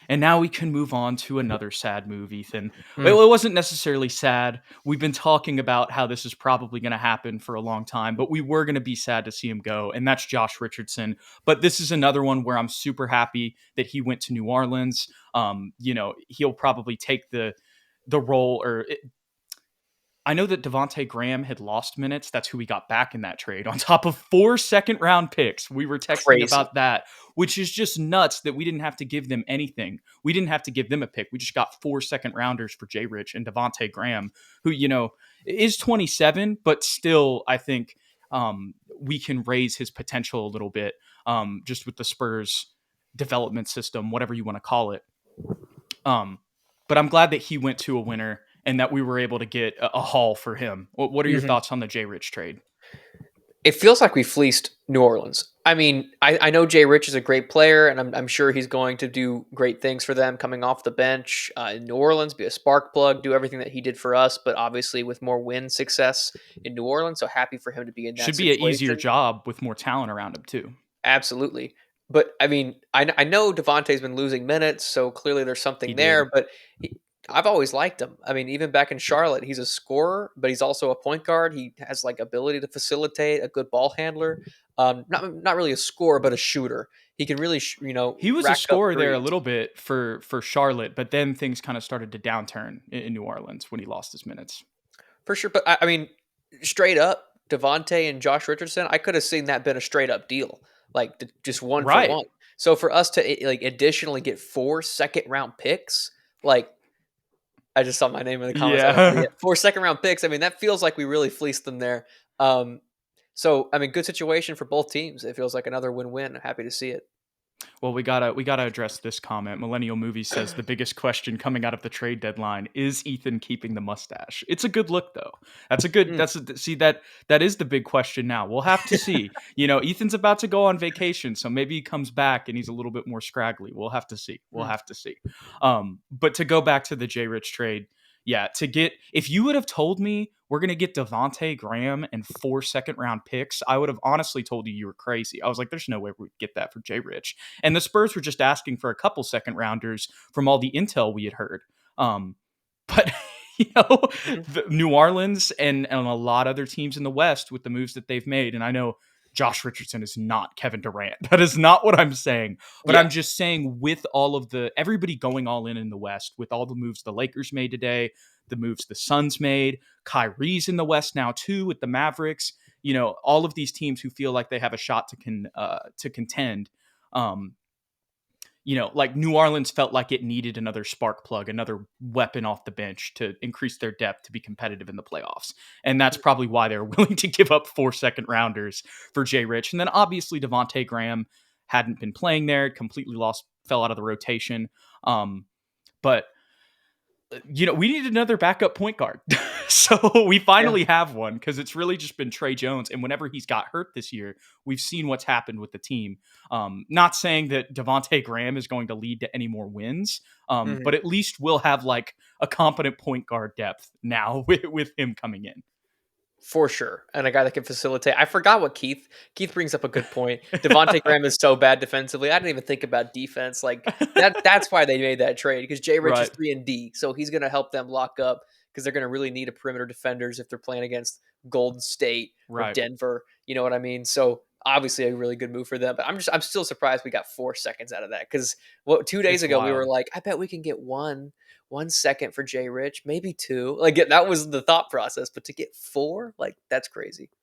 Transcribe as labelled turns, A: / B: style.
A: And now we can move on to another sad move, Ethan. It
B: Mm.
A: wasn't necessarily sad. We've been talking about how this is probably going to happen for a long time, but we were going to be sad to see him go, and that's Josh Richardson. But this is another one where I'm super happy that he went to New Orleans. He'll probably take the role, I know that Devonte Graham had lost minutes. That's who we got back in that trade on top of 4 second-round picks. We were texting
B: Crazy.
A: about that, which is just nuts that we didn't have to give them anything. We didn't have to give them a pick. We just got 4 second-rounders for Jay Rich and Devonte Graham, who, is 27, but still, I think we can raise his potential a little bit just with the Spurs development system, whatever you want to call it. But I'm glad that he went to a winner and that we were able to get a haul for him. What are your
B: Mhm.
A: thoughts on the Jay Rich trade?
B: It feels like we fleeced New Orleans. I mean, I know Jay Rich is a great player, and I'm sure he's going to do great things for them coming off the bench in New Orleans, be a spark plug, do everything that he did for us, but obviously with more win success in New Orleans. So happy for him to be in that
A: Should be an easier
B: situation.
A: job with more talent around him too.
B: Absolutely. But I mean, I know Devontae's been losing minutes, so clearly there's
A: He
B: something
A: did.
B: there. But I've always liked him. I mean, even back in Charlotte, he's a scorer, but he's also a point guard. He has like ability to facilitate, a good ball handler. Not really a scorer, but a shooter. He can really
A: He was a
B: rack up
A: scorer there a
B: threes
A: little bit for Charlotte, but then things kind of started to downturn in New Orleans when he lost his minutes.
B: for sure. But I mean, straight up, Devontae and Josh Richardson, I could have seen that been a straight up deal, like just one for
A: Right.
B: one. So for us to like additionally get 4 second round picks, like I just saw my name in the comments. I don't know
A: Yeah.
B: yet. 4 second round picks. I mean, that feels like we really fleeced them there. Um, so I mean, good situation for both teams. It feels like another win-win. I'm happy to see it.
A: Well, we gotta address this comment. Millennial Movie says the biggest question coming out of the trade deadline is Ethan keeping the mustache. It's a good look though. That's a good.
B: Mm.
A: See that is the big question now. We'll have to see. Ethan's about to go on vacation, so maybe he comes back and he's a little bit more scraggly. We'll have to see. We'll
B: Mm.
A: have to see. But to go back to the J Rich trade, yeah, if you would have told me we're gonna get Devonte Graham and 4 second-round picks, I would have honestly told you were crazy. I was like, there's no way we'd get that for Jay Rich. And the Spurs were just asking for a couple second rounders from all the intel we had heard. But
B: Mhm.
A: New Orleans and a lot of other teams in the West with the moves that they've made, and I know Josh Richardson is not Kevin Durant. That is not what I'm saying. But
B: Yeah.
A: I'm just saying with all of everybody going all in the West, with all the moves the Lakers made today, the moves the Suns made, Kyrie's in the West now too with the Mavericks. All of these teams who feel like they have a shot to contend. Um, like New Orleans felt like it needed another spark plug, another weapon off the bench to increase their depth to be competitive in the playoffs. And that's probably why they're willing to give up 4 second-rounders for Jay Rich. And then obviously Devonte Graham hadn't been playing there, completely fell out of the rotation. But we needed another backup point guard. So we
B: Yeah.
A: finally have one because it's really just been Trey Jones. And whenever he's got hurt this year, we've seen what's happened with the team. Not saying that Devonte Graham is going to lead to any more wins,
B: Mhm.
A: but at least we'll have like a competent point guard depth now with him coming in.
B: For sure. And a guy that can facilitate. I forgot what Keith brings up a good point. Devonte Graham is so bad defensively. I didn't even think about defense. Like that's why they made that trade because Jay Rich is
A: Right,
B: 3 and D. So he's going to help them lock up because they're going to really need a perimeter defenders if they're playing against Golden State or
A: right.
B: Denver. You know what I mean? So obviously a really good move for them. But I'm still surprised we got 4 seconds out of that cuz 2 days
A: It's
B: ago we
A: wild.
B: were like, I bet we can get 1 second for Jay Rich, maybe two. Like that was the thought process, but to get four, like that's crazy.